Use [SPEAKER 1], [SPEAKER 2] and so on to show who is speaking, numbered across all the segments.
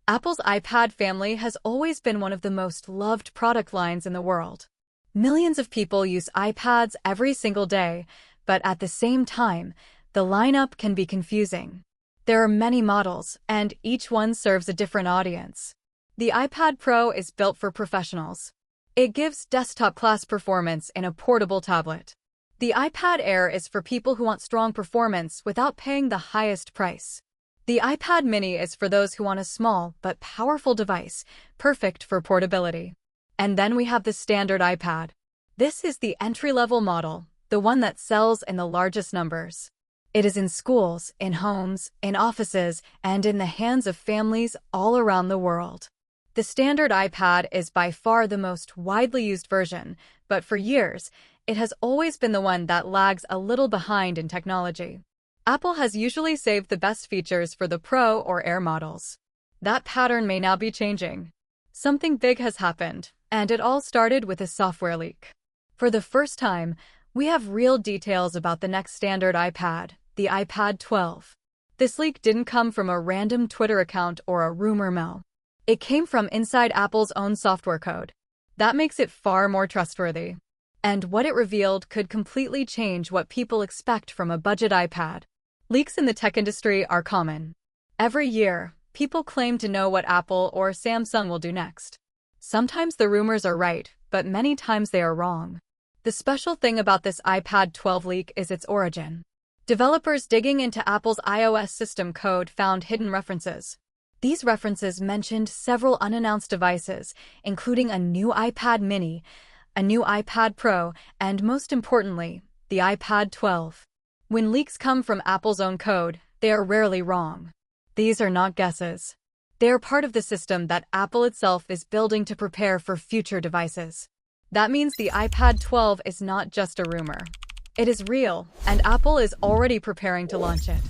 [SPEAKER 1] Apple's iPad family has always been one of the most loved product lines in the world. Millions of people use iPads every single day, but at the same time, the lineup can be confusing. There are many models, and each one serves a different audience. The iPad Pro is built for professionals. It gives desktop-class performance in a portable tablet. The iPad Air is for people who want strong performance without paying the highest price. The iPad mini is for those who want a small but powerful device, perfect for portability. And then we have the standard iPad. This is the entry-level model, the one that sells in the largest numbers. It is in schools, in homes, in offices, and in the hands of families all around the world. The standard iPad is by far the most widely used version, but for years, it has always been the one that lags a little behind in technology. Apple has usually saved the best features for the Pro or Air models. That pattern may now be changing. Something big has happened, and it all started with a software leak. For the first time, we have real details about the next standard iPad, the iPad 12. This leak didn't come from a random Twitter account or a rumor mill. It came from inside Apple's own software code. That makes it far more trustworthy. And what it revealed could completely change what people expect from a budget iPad. Leaks in the tech industry are common. Every year, people claim to know what Apple or Samsung will do next. Sometimes the rumors are right, but many times they are wrong. The special thing about this iPad 12 leak is its origin. Developers digging into Apple's iOS system code found hidden references. These references mentioned several unannounced devices, including a new iPad mini, a new iPad Pro, and most importantly, the iPad 12. When leaks come from Apple's own code, they are rarely wrong. These are not guesses. They are part of the system that Apple itself is building to prepare for future devices. That means the iPad 12 is not just a rumor. It is real, and Apple is already preparing to launch it.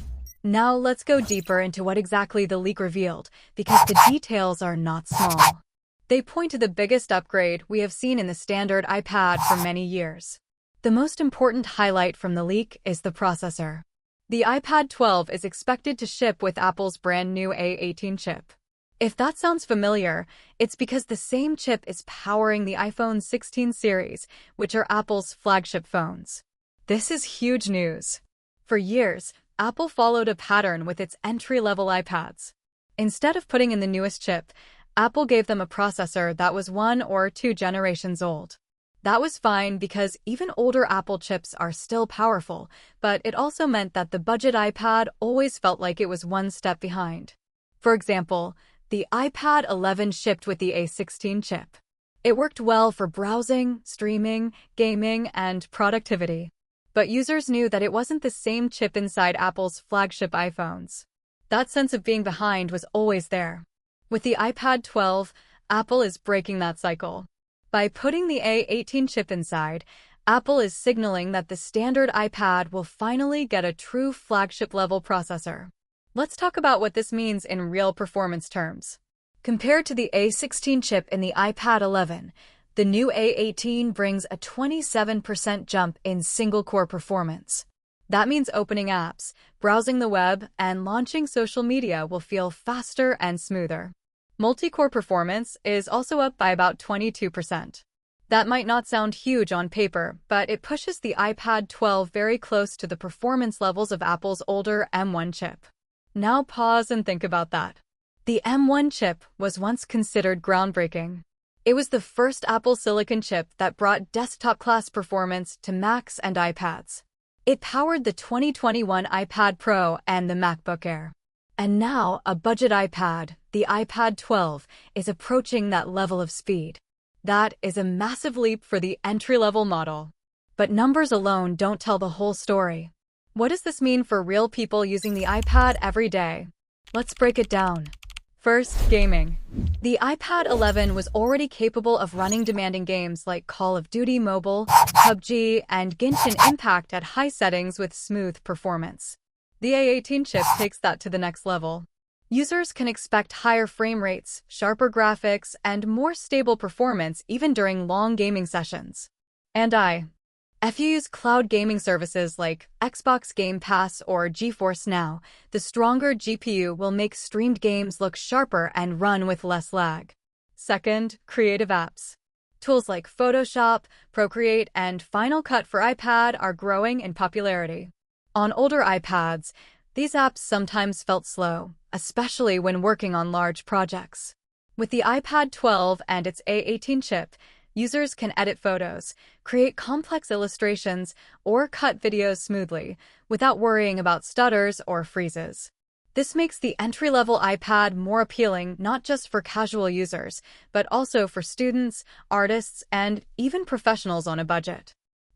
[SPEAKER 1] Now let's go deeper into what exactly the leak revealed, because the details are not small. They point to the biggest upgrade we have seen in the standard iPad for many years. The most important highlight from the leak is the processor. The iPad 12 is expected to ship with Apple's brand new A18 chip. If that sounds familiar, it's because the same chip is powering the iPhone 16 series, which are Apple's flagship phones. This is huge news. For years, Apple followed a pattern with its entry-level iPads. Instead of putting in the newest chip, Apple gave them a processor that was 1 or 2 generations old. That was fine because even older Apple chips are still powerful, but it also meant that the budget iPad always felt like it was one step behind. For example, the iPad 11 shipped with the A16 chip. It worked well for browsing, streaming, gaming, and productivity. But users knew that it wasn't the same chip inside Apple's flagship iPhones. That sense of being behind was always there. With the iPad 12, Apple is breaking that cycle. By putting the A18 chip inside, Apple is signaling that the standard iPad will finally get a true flagship-level processor. Let's talk about what this means in real performance terms. Compared to the A16 chip in the iPad 11, the new A18 brings a 27% jump in single-core performance. That means opening apps, browsing the web, and launching social media will feel faster and smoother. Multi-core performance is also up by about 22%. That might not sound huge on paper, but it pushes the iPad 12 very close to the performance levels of Apple's older M1 chip. Now pause and think about that. The M1 chip was once considered groundbreaking. It was the first Apple Silicon chip that brought desktop-class performance to Macs and iPads. It powered the 2021 iPad Pro and the MacBook Air. And now, a budget iPad, the iPad 12, is approaching that level of speed. That is a massive leap for the entry-level model. But numbers alone don't tell the whole story. What does this mean for real people using the iPad every day? Let's break it down. First, gaming. The iPad 11 was already capable of running demanding games like Call of Duty Mobile, PUBG, and Genshin Impact at high settings with smooth performance. The A18 chip takes that to the next level. Users can expect higher frame rates, sharper graphics, and more stable performance even during long gaming sessions. And If you use cloud gaming services like Xbox Game Pass or GeForce Now, the stronger GPU will make streamed games look sharper and run with less lag. Second, creative apps. Tools like Photoshop, Procreate, and Final Cut for iPad are growing in popularity. On older iPads, these apps sometimes felt slow, especially when working on large projects. With the iPad 12 and its A18 chip, users can edit photos, create complex illustrations, or cut videos smoothly without worrying about stutters or freezes. This makes the entry-level iPad more appealing not just for casual users, but also for students, artists, and even professionals on a budget.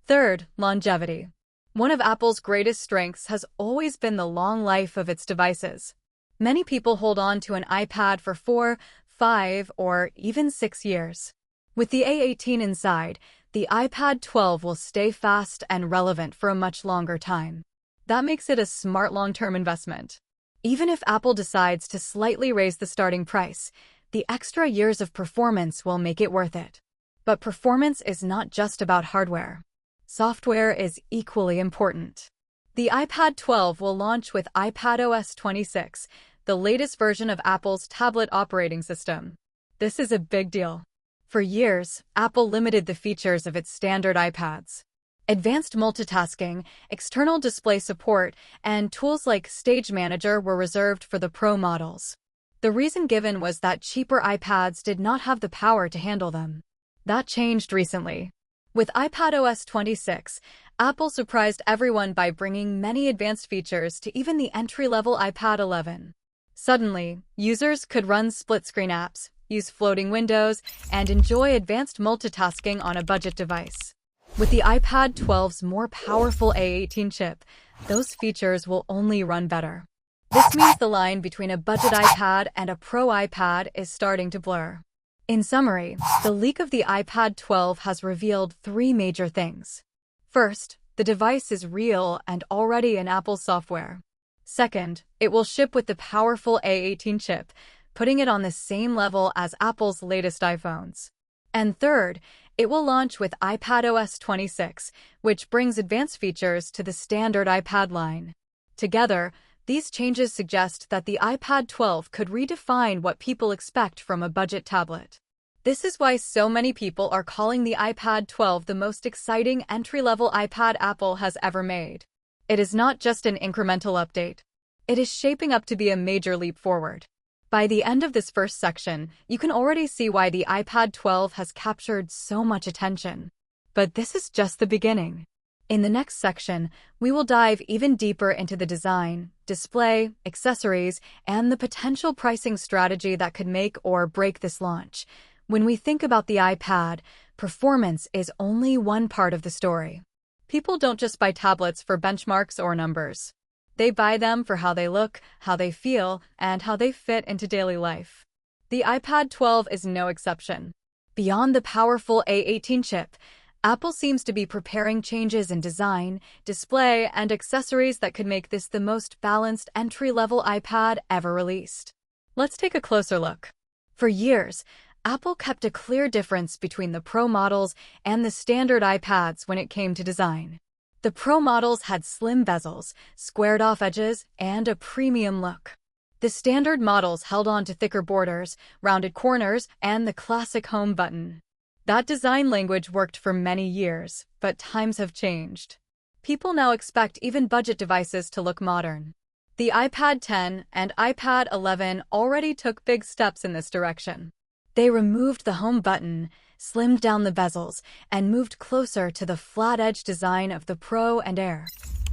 [SPEAKER 1] Third, longevity. One of Apple's greatest strengths has always been the long life of its devices. Many people hold on to an iPad for 4, 5, or even 6 years. With the A18 inside, the iPad 12 will stay fast and relevant for a much longer time. That makes it a smart long-term investment. Even if Apple decides to slightly raise the starting price, the extra years of performance will make it worth it. But performance is not just about hardware. Software is equally important. The iPad 12 will launch with iPadOS 26, the latest version of Apple's tablet operating system. This is a big deal. For years, Apple limited the features of its standard iPads. Advanced multitasking, external display support, and tools like Stage Manager were reserved for the Pro models. The reason given was that cheaper iPads did not have the power to handle them. That changed recently. With iPadOS 26, Apple surprised everyone by bringing many advanced features to even the entry-level iPad 11. Suddenly, users could run split-screen apps, use floating windows, and enjoy advanced multitasking on a budget device. With the iPad 12's more powerful A18 chip, those features will only run better. This means the line between a budget iPad and a Pro iPad is starting to blur. In summary, the leak of the iPad 12 has revealed 3 major things. First, the device is real and already in Apple's software. Second, it will ship with the powerful A18 chip, putting it on the same level as Apple's latest iPhones. And third, it will launch with iPadOS 26, which brings advanced features to the standard iPad line. Together, these changes suggest that the iPad 12 could redefine what people expect from a budget tablet. This is why so many people are calling the iPad 12 the most exciting entry-level iPad Apple has ever made. It is not just an incremental update. It is shaping up to be a major leap forward. By the end of this first section, you can already see why the iPad 12 has captured so much attention. But this is just the beginning. In the next section, we will dive even deeper into the design, display, accessories, and the potential pricing strategy that could make or break this launch. When we think about the iPad, performance is only one part of the story. People don't just buy tablets for benchmarks or numbers. They buy them for how they look, how they feel, and how they fit into daily life. The iPad 12 is no exception. Beyond the powerful A18 chip, Apple seems to be preparing changes in design, display, and accessories that could make this the most balanced entry-level iPad ever released. Let's take a closer look. For years, Apple kept a clear difference between the Pro models and the standard iPads when it came to design. The Pro models had slim bezels, squared-off edges, and a premium look. The standard models held on to thicker borders, rounded corners, and the classic home button. That design language worked for many years, but times have changed. People now expect even budget devices to look modern. The iPad 10 and iPad 11 already took big steps in this direction. They removed the home button, slimmed down the bezels, and moved closer to the flat-edge design of the Pro and Air.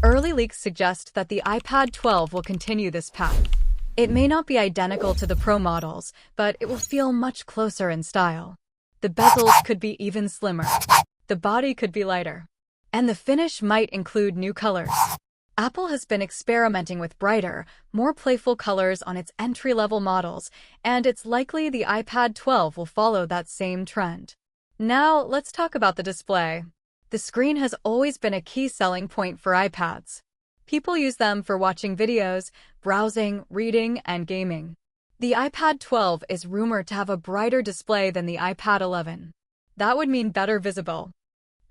[SPEAKER 1] Early leaks suggest that the iPad 12 will continue this path. It may not be identical to the Pro models, but it will feel much closer in style. The bezels could be even slimmer. The body could be lighter. And the finish might include new colors. Apple has been experimenting with brighter, more playful colors on its entry-level models, and it's likely the iPad 12 will follow that same trend. Now, let's talk about the display. The screen has always been a key selling point for iPads. People use them for watching videos, browsing, reading, and gaming. The iPad 12 is rumored to have a brighter display than the iPad 11. That would mean better visible.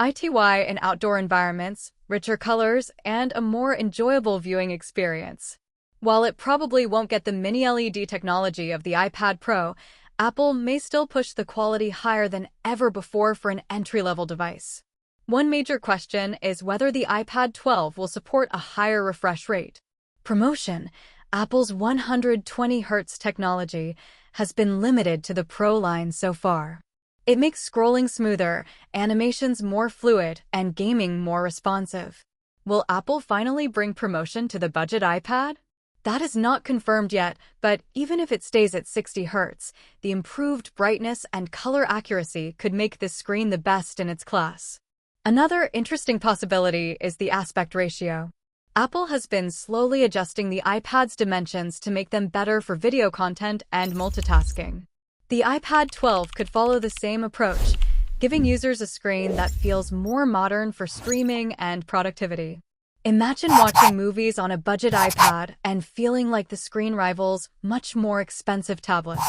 [SPEAKER 1] ITY in outdoor environments, richer colors, and a more enjoyable viewing experience. While it probably won't get the mini LED technology of the iPad Pro, Apple may still push the quality higher than ever before for an entry-level device. One major question is whether the iPad 12 will support a higher refresh rate. Promotion: Apple's 120Hz technology has been limited to the Pro line so far. It makes scrolling smoother, animations more fluid, and gaming more responsive. Will Apple finally bring promotion to the budget iPad? That is not confirmed yet, but even if it stays at 60 Hz, the improved brightness and color accuracy could make this screen the best in its class. Another interesting possibility is the aspect ratio. Apple has been slowly adjusting the iPad's dimensions to make them better for video content and multitasking. The iPad 12 could follow the same approach, giving users a screen that feels more modern for streaming and productivity. Imagine watching movies on a budget iPad and feeling like the screen rivals much more expensive tablets.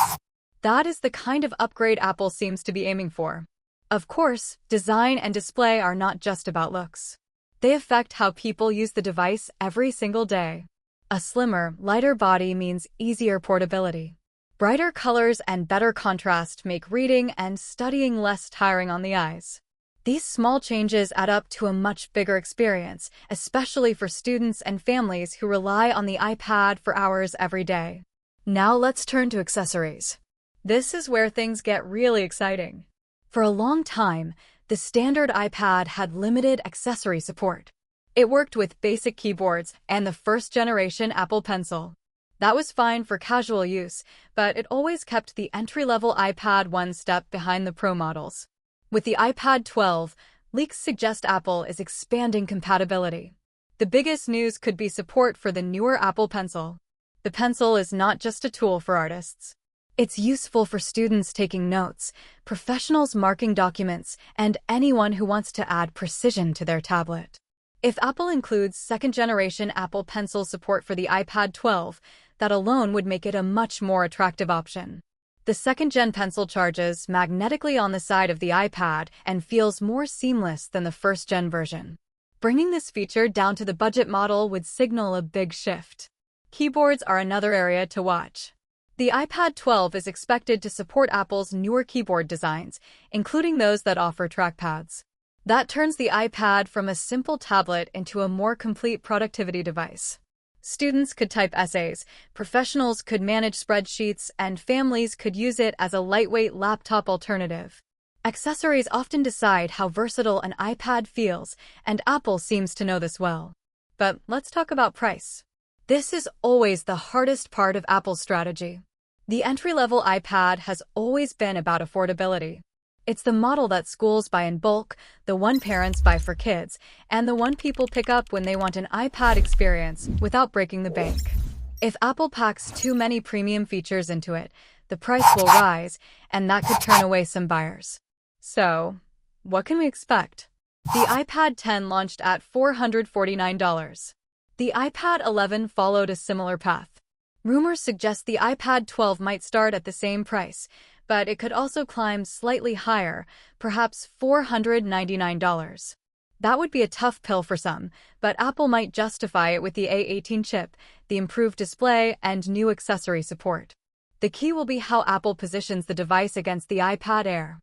[SPEAKER 1] That is the kind of upgrade Apple seems to be aiming for. Of course, design and display are not just about looks. They affect how people use the device every single day. A slimmer, lighter body means easier portability. Brighter colors and better contrast make reading and studying less tiring on the eyes. These small changes add up to a much bigger experience, especially for students and families who rely on the iPad for hours every day. Now let's turn to accessories. This is where things get really exciting. For a long time, the standard iPad had limited accessory support. It worked with basic keyboards and the first-generation Apple Pencil. That was fine for casual use, but it always kept the entry-level iPad one step behind the Pro models. With the iPad 12, leaks suggest Apple is expanding compatibility. The biggest news could be support for the newer Apple Pencil. The Pencil is not just a tool for artists. It's useful for students taking notes, professionals marking documents, and anyone who wants to add precision to their tablet. If Apple includes second-generation Apple Pencil support for the iPad 12, that alone would make it a much more attractive option. The second-gen Pencil charges magnetically on the side of the iPad and feels more seamless than the first-gen version. Bringing this feature down to the budget model would signal a big shift. Keyboards are another area to watch. The iPad 12 is expected to support Apple's newer keyboard designs, including those that offer trackpads. That turns the iPad from a simple tablet into a more complete productivity device. Students could type essays, professionals could manage spreadsheets, and families could use it as a lightweight laptop alternative. Accessories often decide how versatile an iPad feels, and Apple seems to know this well. But let's talk about price. This is always the hardest part of Apple's strategy. The entry-level iPad has always been about affordability. It's the model that schools buy in bulk, the one parents buy for kids, and the one people pick up when they want an iPad experience without breaking the bank. If Apple packs too many premium features into it, the price will rise, and that could turn away some buyers. So, what can we expect? The iPad 10 launched at $449. The iPad 11 followed a similar path. Rumors suggest the iPad 12 might start at the same price, but it could also climb slightly higher, perhaps $499. That would be a tough pill for some, but Apple might justify it with the A18 chip, the improved display, and new accessory support. The key will be how Apple positions the device against the iPad Air.